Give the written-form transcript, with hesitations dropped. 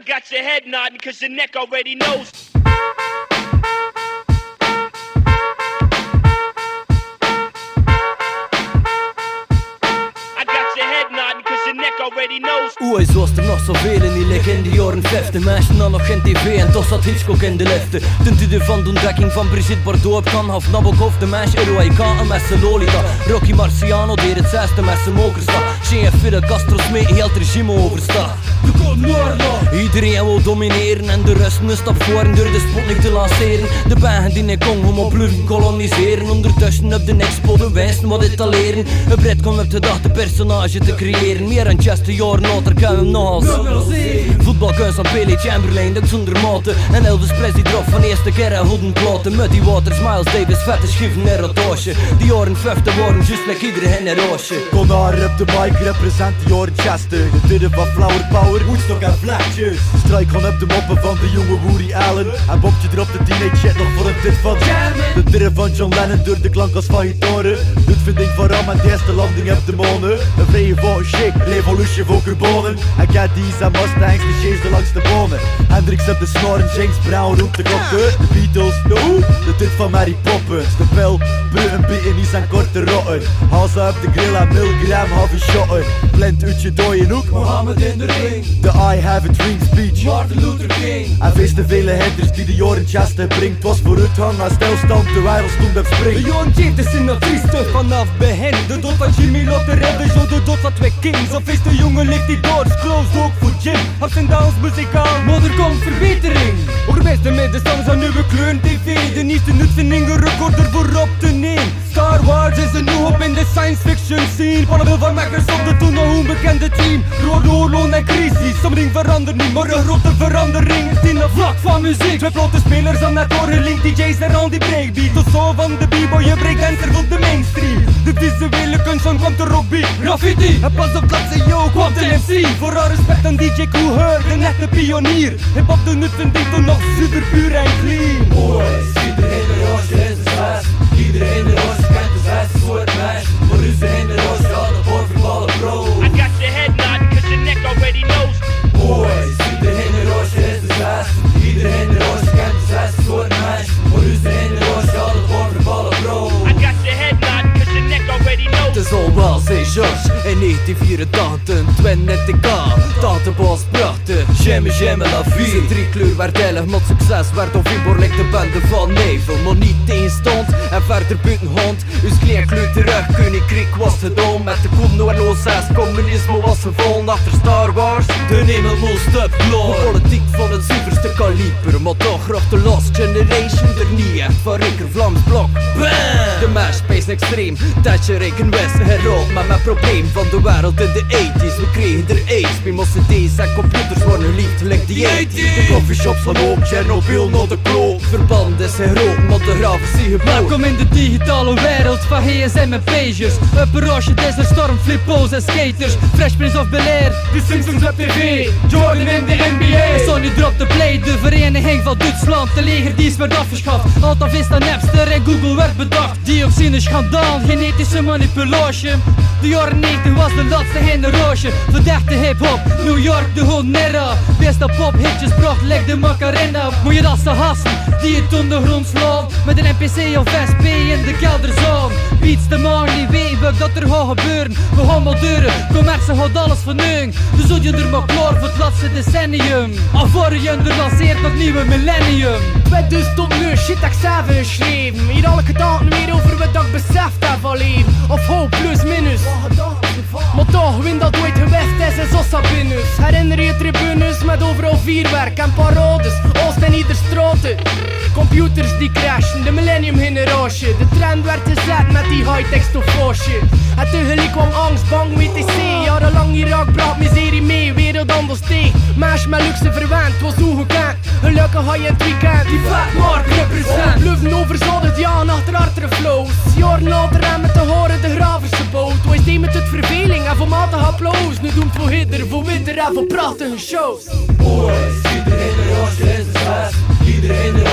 I got your head nodding cause your neck already knows. Ooit zoals er nog zoveel in die liggen in de jaren 50. Meisje dan nog geen tv en toch zat Hitchcock in de liften. Toen de van de ontdekking van Brigitte Bardot op kan half Nabokov, de meisje Eroica met zijn Lolita. Rocky Marciano deed het zesde met zijn mokerstad. Shea Fidel Castro smeet heel het regime overstag. Iedereen wil domineren en de rest een stap voor en door de Sputnik te lanceren. De bagen die in Congo op blijven koloniseren. Ondertussen op de expo de wijzen wat dit te leren. Een Brit komt op de dag de personage te creëren. Meer dan just een jaar later kan hem nog als voetbalkunst aan Pelé Chamberlain, dat zonder maten. En Elvis Presley drop van eerste keer een hoeden platen. Muddy Waters, Miles Davis, vette schiffen en rotage. Die jaren 50 waren just like iedereen een roosje. Connor op de mic represent de jaren 60. De tidden van Flower Power, Woodstock en Flatjes. Strijk gewoon op de moppen van de jonge Woody Allen. En Bobje erop de teenage shit nog voor een tit van de tidden van John Lennon door de klank als van gitaren. De uitvinding van Ram en de eerste landing op de manen. Een vrije van shake, revolution voor carbonen. En Caddies en Mustangs, de chase de langs de bonen. Hendrix op de snoren, James Brown roept de klok deur. De Beatles, de dit van Mary Poppins. De pil, bruggen, bikinis en korte rotten. Hazen op de grill en milligram halve shotten. Blind uit je dooie hoek, Mohammed in de ring. de I have a dream speech, Martin Luther King. en feest te vele hitters die de jaren chasten brengt. Was vooruitgang naar stilstand, de wereld stond op De spring. jaren 90 zijn nog trieste vanaf begin. De dood van Jimmy Lotterer, de show, de dood van twee kings. Of is de jongen ligt die doors, closed ook voor Jim. Ups en downs muzikaal, maar er komt verbetering. Onderwijs de middenstanders aan nieuwe kleuren tv. De nieuwste uitvinding, een recorder voorop te nemen. Star Wars is een nieuw op in de science fiction scene. Pannen van Microsoft, de toen nog onbekende team. Rode oorlog en crisis, sommige verandert niet, maar een grote verandering is in een vlak van muziek. Twee grote spelers aan het oren, link DJ's en al die breakbeat. Tot zo van de b-boy, je breakdancer van de mainstream. De visuele kunst van kwam de rockbeat, graffiti. En pas op dat ze yo, kwam de MC. Voor haar respect aan DJ Koeher, de nette pionier. Hip-hop de uitvinding toen nog super puur en clean. Boys, iedereen de roosje is de zes. Iedereen de roosje kent de zes soort meisje. Maar u zijn de roosje, ja de bovenballen pro. I got your head nodding cause your neck already knows. Boys, iedereen de roosje is de zes. Iedereen de roosje kent de zes soort meisje. Maar u zijn de roosje, ja de bovenballen pro. I got your head nodding cause your neck already knows. Het is al wel, zei George, in 1984, 20k. Databas prachtig, jamais la vie. Drie kleur werd heilig, maar succes werd op inboor lijkt de bende van nevel. Maar niet tegenstand en verder buiten hand. Us klein kleur terug, Koninkrijk was gedaan. Met de koen noordloos 6, communisme was gevallen achter Star Wars. De hemel moest up klaar. Politiek van het zuiverste kaliber, maar toch graag de last generation er niet echt van Rikker Vlaams blok. Bam! De MySpace extreem, Thatcher, Reagan, West, herald. Maar mijn probleem van de wereld in de 80's, we kregen er AIDS. We moesten cd's en computers worden liefd, like die 80's. De coffeeshops van ook, Chernobyl naar de kloot. Verband is zijn rook, maar de graven zie je bloot. Welkom in de digitale wereld van gsm en pagers. Upperage, Desert Storm, flippo's en skaters. Fresh Prince of Bel-Air, de Simpsons op tv. Jordan in de NBA, Sony drop the play. De vereniging van Duitsland, de legerdienst werd afgeschaft. Alta Vista, Napster en Google werd bedacht. Dioxine schandaal, genetische manipulatie. De jaren 90 was de laatste generatie. Verdachte hip-hop, New York de Honera. Beste pop hitjes bracht leg de Macarena. Moet je dat ze hassen, die het ondergrond slaan. Met een NPC of SP in de kelderzaal. Beats de man, die weten we dat er gaat gebeuren. We gaan maar deuren, commercie gaat alles verneun. Dus zult je er maar klaar voor het laatste decennium. Alvorens je er lanceert het nieuwe millennium. Dus tot nu, shit ik zelf geschreven. Hier alle gedachten weer over wat ik beseft heb van leven. Of hoop plus minus. Maar toch, win dat ooit geweest is en zo sabinus. Herinner je tribunes met overal vuurwerk en parades. Oost en ieder straten. Computers die crashen, de millennium generatie. De trend werd gezet met die high-tech stofosje. En tegelijk kwam angst, bang, WTC. Jarenlang Irak bracht miserie mee, wereld anders steeg. Meisje met luxe verwend, was ongekend. Gelukkig ga je in het weekend die fatmark represent. Bluffen overzadigd, ja, achter hardere flows. Jaren later en met de horen de gravers gebouwd. Wij deed met het verveling en voor matig applaus. Nu doen het voor hitter, voor witter en voor prachtige shows. Boys, iedereen de roosje is de zes. Iedereen de